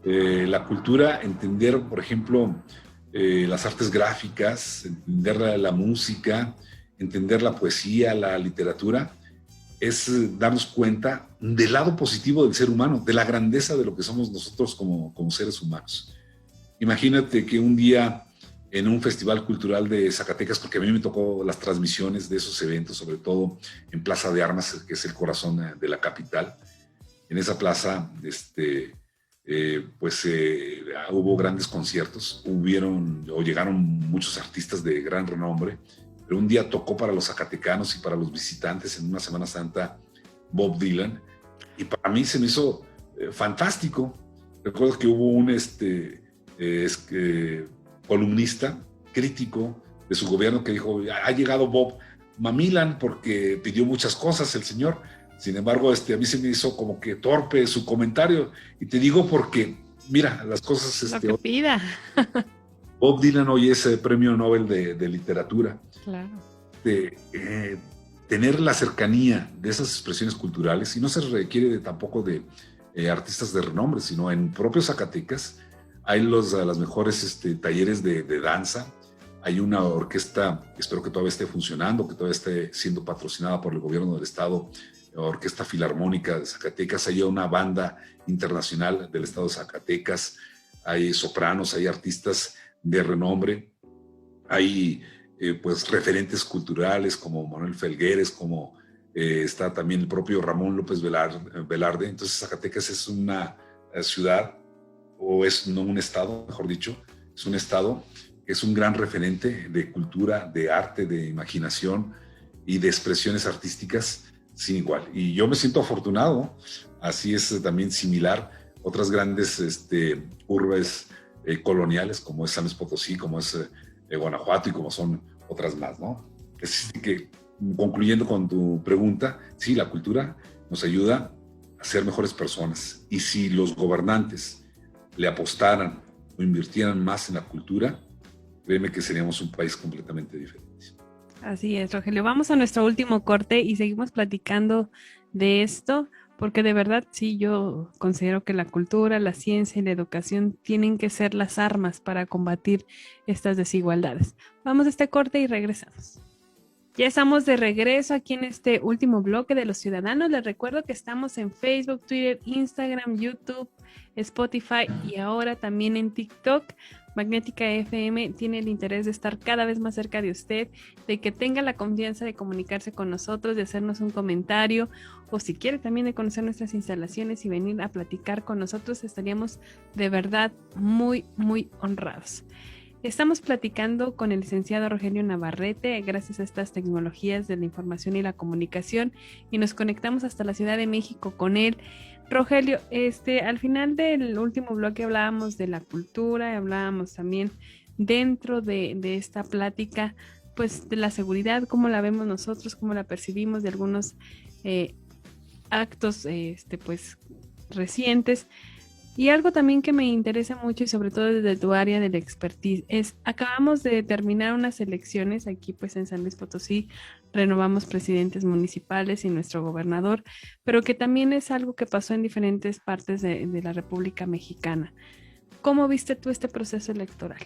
La cultura, entender, por ejemplo, las artes gráficas, entender la música, entender la poesía, la literatura, es darnos cuenta del lado positivo del ser humano, de la grandeza de lo que somos nosotros como seres humanos. Imagínate que un día en un festival cultural de Zacatecas, porque a mí me tocó las transmisiones de esos eventos, sobre todo en Plaza de Armas, que es el corazón de la capital. En esa plaza, hubo grandes conciertos, llegaron muchos artistas de gran renombre, pero un día tocó para los zacatecanos y para los visitantes en una Semana Santa Bob Dylan, y para mí se me hizo fantástico. Recuerdo que hubo un columnista crítico de su gobierno que dijo, ha llegado Bob Mamilan porque pidió muchas cosas el señor. Sin embargo, a mí se me hizo como que torpe su comentario. Y te digo porque, mira, las cosas... Lo que pida. Bob Dylan hoy es premio Nobel de literatura. Claro. Tener la cercanía de esas expresiones culturales, y no se requiere tampoco de artistas de renombre, sino en propios Zacatecas hay los mejores talleres de danza. Hay una orquesta, espero que todavía esté funcionando, que todavía esté siendo patrocinada por el gobierno del estado, Orquesta Filarmónica de Zacatecas. Hay una banda internacional del estado de Zacatecas, hay sopranos, hay artistas de renombre, hay pues referentes culturales como Manuel Felgueres, como está también el propio Ramón López Velarde. Entonces Zacatecas es una ciudad, o es no un estado, mejor dicho, es un estado que es un gran referente de cultura, de arte, de imaginación y de expresiones artísticas sin igual. Y yo me siento afortunado, así es también similar otras grandes urbes coloniales, como es San Luis Potosí, como es Guanajuato y como son otras más, ¿no? Así que, concluyendo con tu pregunta, sí, la cultura nos ayuda a ser mejores personas. Y si los gobernantes le apostaran o invirtieran más en la cultura, créeme que seríamos un país completamente diferente. Así es, Rogelio. Vamos a nuestro último corte y seguimos platicando de esto, porque de verdad sí, yo considero que la cultura, la ciencia y la educación tienen que ser las armas para combatir estas desigualdades. Vamos a este corte y regresamos. Ya estamos de regreso aquí en este último bloque de Los Ciudadanos. Les recuerdo que estamos en Facebook, Twitter, Instagram, YouTube, Spotify y ahora también en TikTok. Magnética FM tiene el interés de estar cada vez más cerca de usted, de que tenga la confianza de comunicarse con nosotros, de hacernos un comentario o si quiere también de conocer nuestras instalaciones y venir a platicar con nosotros, estaríamos de verdad muy, muy honrados. Estamos platicando con el licenciado Rogelio Navarrete gracias a estas tecnologías de la información y la comunicación y nos conectamos hasta la Ciudad de México con él. Rogelio, al final del último bloque hablábamos de la cultura, hablábamos también dentro de esta plática, pues de la seguridad, cómo la vemos nosotros, cómo la percibimos de algunos actos pues recientes. Y algo también que me interesa mucho y sobre todo desde tu área del expertise es, acabamos de terminar unas elecciones aquí pues en San Luis Potosí, renovamos presidentes municipales y nuestro gobernador, pero que también es algo que pasó en diferentes partes de la República Mexicana. ¿Cómo viste tú este proceso electoral?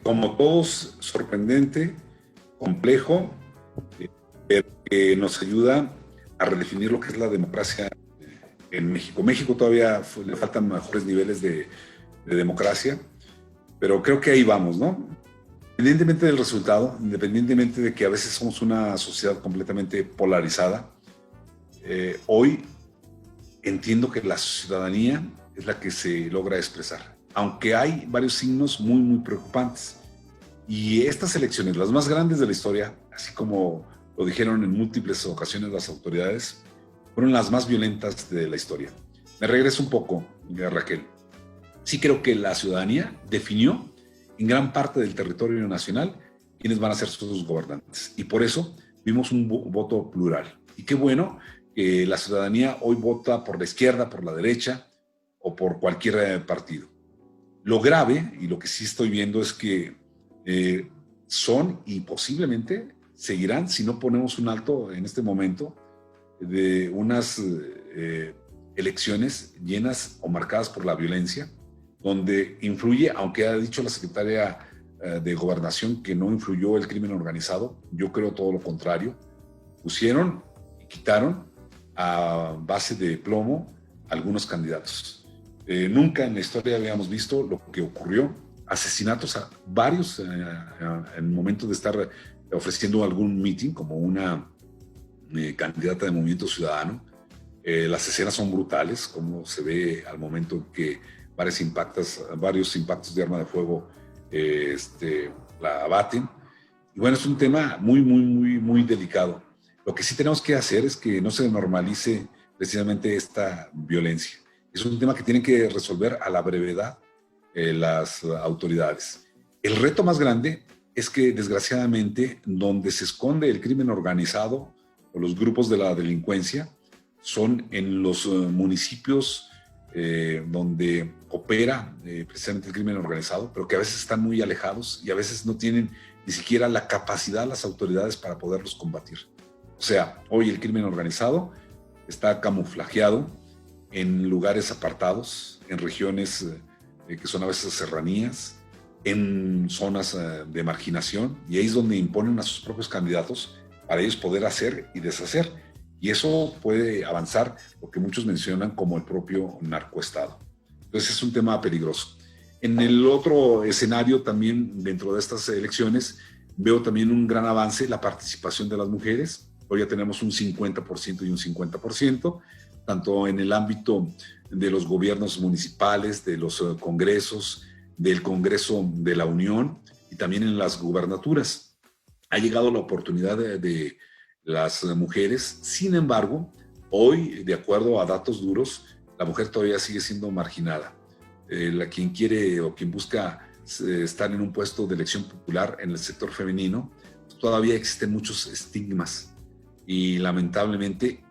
Como todos, sorprendente, complejo, pero que nos ayuda a redefinir lo que es la democracia en México. México todavía le faltan mejores niveles de democracia, pero creo que ahí vamos, ¿no? Independientemente del resultado, independientemente de que a veces somos una sociedad completamente polarizada, hoy entiendo que la ciudadanía es la que se logra expresar, aunque hay varios signos muy, muy preocupantes. Y estas elecciones, las más grandes de la historia, así como lo dijeron en múltiples ocasiones las autoridades, fueron las más violentas de la historia. Me regreso un poco, Raquel. Sí creo que la ciudadanía definió en gran parte del territorio nacional quiénes van a ser sus gobernantes. Y por eso vimos un voto plural. Y qué bueno que la ciudadanía hoy vota por la izquierda, por la derecha o por cualquier partido. Lo grave, y lo que sí estoy viendo, es que son y posiblemente seguirán, si no ponemos un alto en este momento, de unas elecciones llenas o marcadas por la violencia, donde influye, aunque ha dicho la secretaria de Gobernación que no influyó el crimen organizado, yo creo todo lo contrario. Pusieron y quitaron a base de plomo algunos candidatos. Nunca en la historia habíamos visto lo que ocurrió, asesinatos a varios en el momento de estar ofreciendo algún meeting como una candidata de Movimiento Ciudadano. Las escenas son brutales, como se ve al momento en que varios impactos de arma de fuego la abaten. Y bueno, es un tema muy, muy, muy, muy delicado. Lo que sí tenemos que hacer es que no se normalice precisamente esta violencia. Es un tema que tienen que resolver a la brevedad las autoridades. El reto más grande es que, desgraciadamente, donde se esconde el crimen organizado o los grupos de la delincuencia son en los municipios donde opera precisamente el crimen organizado, pero que a veces están muy alejados y a veces no tienen ni siquiera la capacidad las autoridades para poderlos combatir. O sea, hoy el crimen organizado está camuflajeado en lugares apartados, en regiones que son a veces serranías, en zonas de marginación, y ahí es donde imponen a sus propios candidatos para ellos poder hacer y deshacer. Y eso puede avanzar lo que muchos mencionan como el propio narcoestado. Entonces es un tema peligroso. En el otro escenario también, dentro de estas elecciones, veo también un gran avance, la participación de las mujeres. Hoy ya tenemos un 50% y un 50%, tanto en el ámbito de los gobiernos municipales, de los congresos, del Congreso de la Unión y también en las gubernaturas. Ha llegado la oportunidad de las mujeres. Sin embargo, hoy, de acuerdo a datos duros, la mujer todavía sigue siendo marginada. Quien quiere o quien busca estar en un puesto de elección popular en el sector femenino, todavía existen muchos estigmas y lamentablemente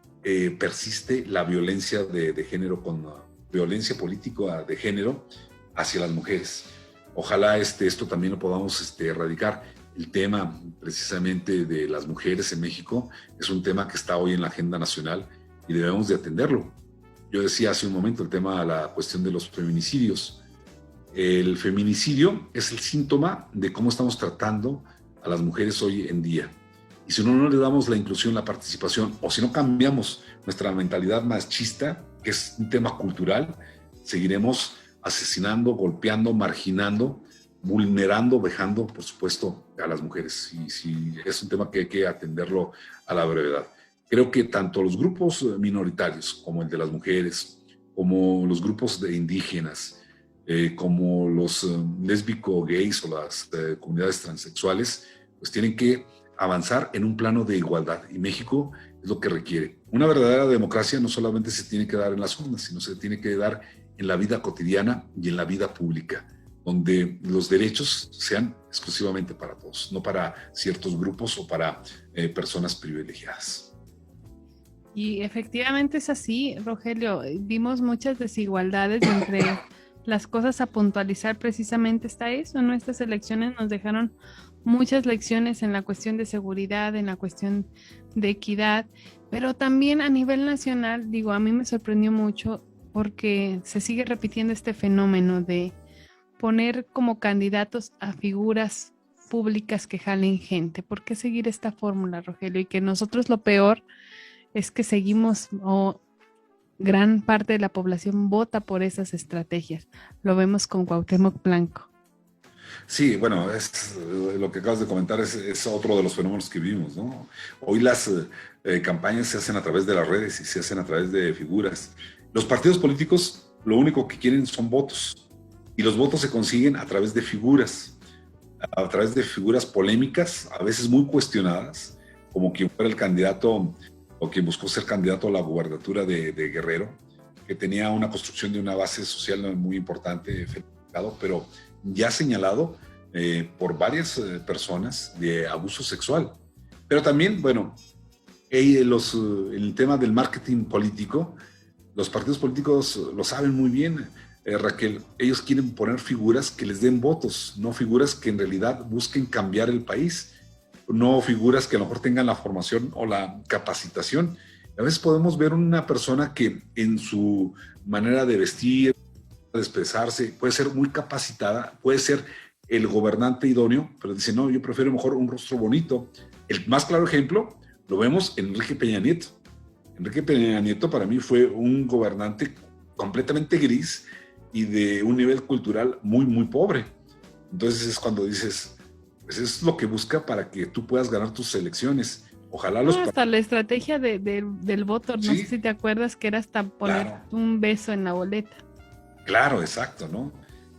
persiste la violencia de género, con violencia política de género hacia las mujeres. Ojalá esto también lo podamos erradicar. El tema precisamente de las mujeres en México es un tema que está hoy en la agenda nacional y debemos de atenderlo. Yo decía hace un momento el tema, la cuestión de los feminicidios. El feminicidio es el síntoma de cómo estamos tratando a las mujeres hoy en día. Y si no le damos la inclusión, la participación, o si no cambiamos nuestra mentalidad machista, que es un tema cultural, seguiremos asesinando, golpeando, marginando, vulnerando, vejando, por supuesto, a las mujeres. Y sí, es un tema que hay que atenderlo a la brevedad. Creo que tanto los grupos minoritarios, como el de las mujeres, como los grupos de indígenas, como los lésbico, gays o las comunidades transexuales, pues tienen que avanzar en un plano de igualdad. Y México es lo que requiere. Una verdadera democracia no solamente se tiene que dar en las urnas, sino se tiene que dar en la vida cotidiana y en la vida pública, donde los derechos sean exclusivamente para todos, no para ciertos grupos o para personas privilegiadas. Y efectivamente es así, Rogelio. Vimos muchas desigualdades entre las cosas a puntualizar. Precisamente está eso, ¿no? Estas elecciones nos dejaron muchas lecciones en la cuestión de seguridad, en la cuestión de equidad, pero también a nivel nacional, digo, a mí me sorprendió mucho porque se sigue repitiendo este fenómeno de poner como candidatos a figuras públicas que jalen gente. ¿Por qué seguir esta fórmula, Rogelio? Y que nosotros lo peor es que seguimos, o gran parte de la población vota por esas estrategias. Lo vemos con Cuauhtémoc Blanco. Sí, bueno, lo que acabas de comentar es otro de los fenómenos que vimos, ¿no? Hoy las campañas se hacen a través de las redes y se hacen a través de figuras. Los partidos políticos lo único que quieren son votos, y los votos se consiguen a través de figuras polémicas, a veces muy cuestionadas, como quien fuera el candidato o quien buscó ser candidato a la gubernatura de Guerrero, que tenía una construcción de una base social muy importante, pero ya señalado por varias personas de abuso sexual. Pero también, bueno, el tema del marketing político, los partidos políticos lo saben muy bien, Raquel. Ellos quieren poner figuras que les den votos, no figuras que en realidad busquen cambiar el país, no figuras que a lo mejor tengan la formación o la capacitación. A veces podemos ver una persona que en su manera de vestir, de expresarse, puede ser muy capacitada, puede ser el gobernante idóneo, pero dice, no, yo prefiero mejor un rostro bonito. El más claro ejemplo lo vemos en Enrique Peña Nieto. Enrique Peña Nieto para mí fue un gobernante completamente gris y de un nivel cultural muy, muy pobre. Entonces es cuando dices, pues es lo que busca para que tú puedas ganar tus elecciones. Ojalá hasta la estrategia del voto, no sé si te acuerdas que era hasta poner un beso en la boleta. Claro, exacto, ¿no?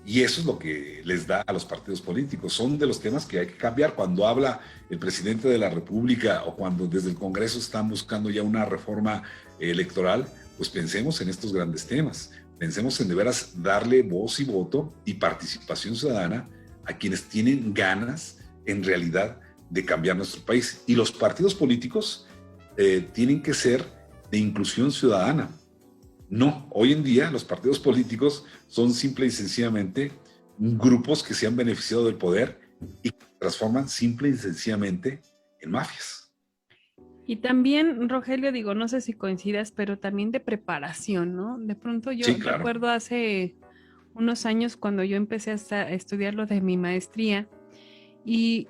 Y eso es lo que les da a los partidos políticos. Son de los temas que hay que cambiar. Cuando habla el presidente de la República o cuando desde el Congreso están buscando ya una reforma electoral, pues pensemos en estos grandes temas. Pensemos en de veras darle voz y voto y participación ciudadana a quienes tienen ganas en realidad de cambiar nuestro país. Y los partidos políticos tienen que ser de inclusión ciudadana. No, hoy en día los partidos políticos son simple y sencillamente grupos que se han beneficiado del poder y que se transforman simple y sencillamente en mafias. Y también, Rogelio, digo, no sé si coincidas, pero también de preparación, ¿no? De pronto yo recuerdo hace unos años cuando yo empecé a estudiar lo de mi maestría, y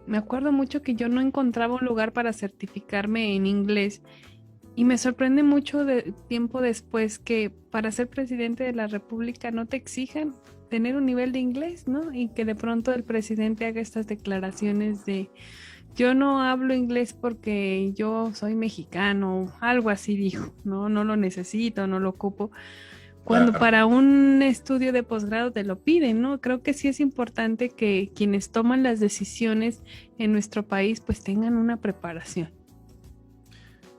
me acuerdo mucho que yo no encontraba un lugar para certificarme en inglés. Y me sorprende mucho de tiempo después que para ser presidente de la República no te exijan tener un nivel de inglés, ¿no? Y que de pronto el presidente haga estas declaraciones de yo no hablo inglés porque yo soy mexicano, algo así dijo, ¿no? No lo necesito, no lo ocupo. Cuando para un estudio de posgrado te lo piden, ¿no? Creo que sí es importante que quienes toman las decisiones en nuestro país pues tengan una preparación.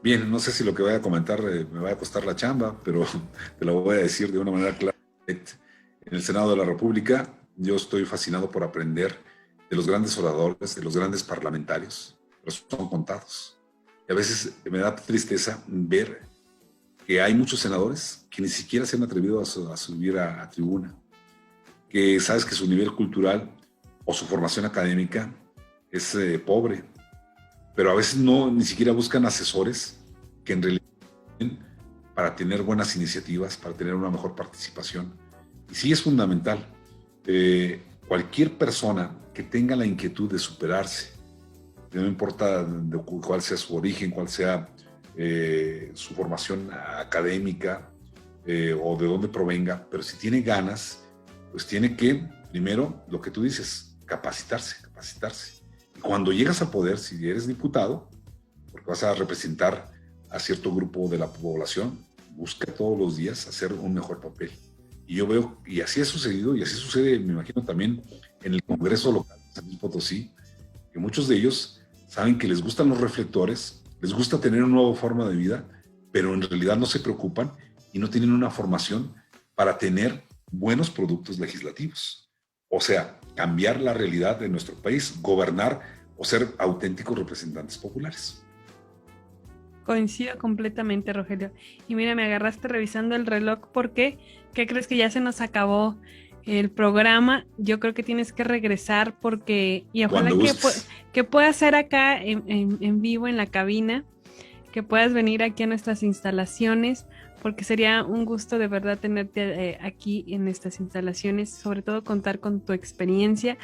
Bien, no sé si lo que voy a comentar me va a costar la chamba, pero te lo voy a decir de una manera clara. En el Senado de la República yo estoy fascinado por aprender de los grandes oradores, de los grandes parlamentarios, pero son contados. Y a veces me da tristeza ver que hay muchos senadores que ni siquiera se han atrevido a subir a tribuna, que sabes que su nivel cultural o su formación académica es pobre, pero a veces ni siquiera buscan asesores que en realidad para tener buenas iniciativas, para tener una mejor participación. Y sí es fundamental, cualquier persona que tenga la inquietud de superarse, no importa cuál sea su origen, cuál sea su formación académica o de dónde provenga, pero si tiene ganas, pues tiene que, primero, lo que tú dices, capacitarse. Y cuando llegas al poder, si eres diputado, porque vas a representar a cierto grupo de la población, busca todos los días hacer un mejor papel. Y yo veo, y así ha sucedido, y así sucede, me imagino, también en el Congreso local de San Luis Potosí, que muchos de ellos saben que les gustan los reflectores, les gusta tener una nueva forma de vida, pero en realidad no se preocupan y no tienen una formación para tener buenos productos legislativos. O sea, cambiar la realidad de nuestro país, gobernar o ser auténticos representantes populares. Coincido completamente, Rogelio. Y mira, me agarraste revisando el reloj porque, ¿qué crees que ya se nos acabó el programa? Yo creo que tienes que regresar porque, y ojalá que puedas ser acá en vivo en la cabina, que puedas venir aquí a nuestras instalaciones, porque sería un gusto de verdad tenerte aquí en estas instalaciones, sobre todo contar con tu experiencia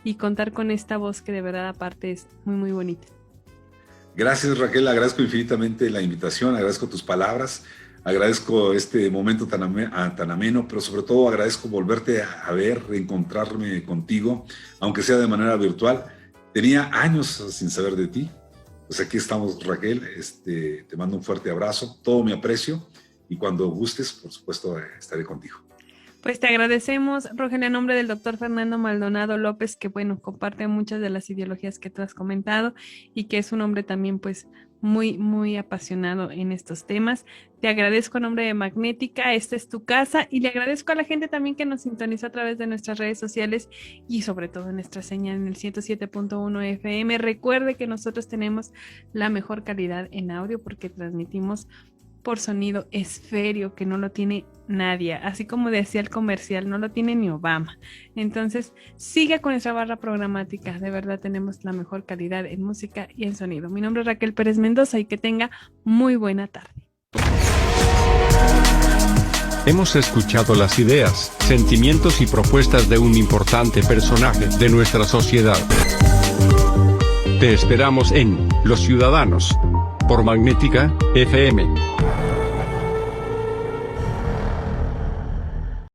y contar con esta voz que de verdad aparte es muy, muy bonita. Gracias, Raquel, agradezco infinitamente la invitación, agradezco tus palabras, agradezco este momento tan ameno, pero sobre todo agradezco volverte a ver, reencontrarme contigo, aunque sea de manera virtual. Tenía años sin saber de ti. Pues aquí estamos, Raquel, te mando un fuerte abrazo, todo mi aprecio, y cuando gustes, por supuesto, estaré contigo. Pues te agradecemos, Rogelio, en nombre del doctor Fernando Maldonado López, que bueno, comparte muchas de las ideologías que tú has comentado y que es un hombre también pues muy, muy apasionado en estos temas. Te agradezco en nombre de Magnética, esta es tu casa, y le agradezco a la gente también que nos sintonizó a través de nuestras redes sociales y sobre todo en nuestra señal en el 107.1 FM. Recuerde que nosotros tenemos la mejor calidad en audio porque transmitimos por sonido esféreo, que no lo tiene nadie, así como decía el comercial, no lo tiene ni Obama. Entonces, siga con nuestra barra programática, de verdad tenemos la mejor calidad en música y en sonido. Mi nombre es Raquel Pérez Mendoza y que tenga muy buena tarde. Hemos escuchado las ideas, sentimientos y propuestas de un importante personaje de nuestra sociedad. Te esperamos en Los Ciudadanos, por Magnética FM.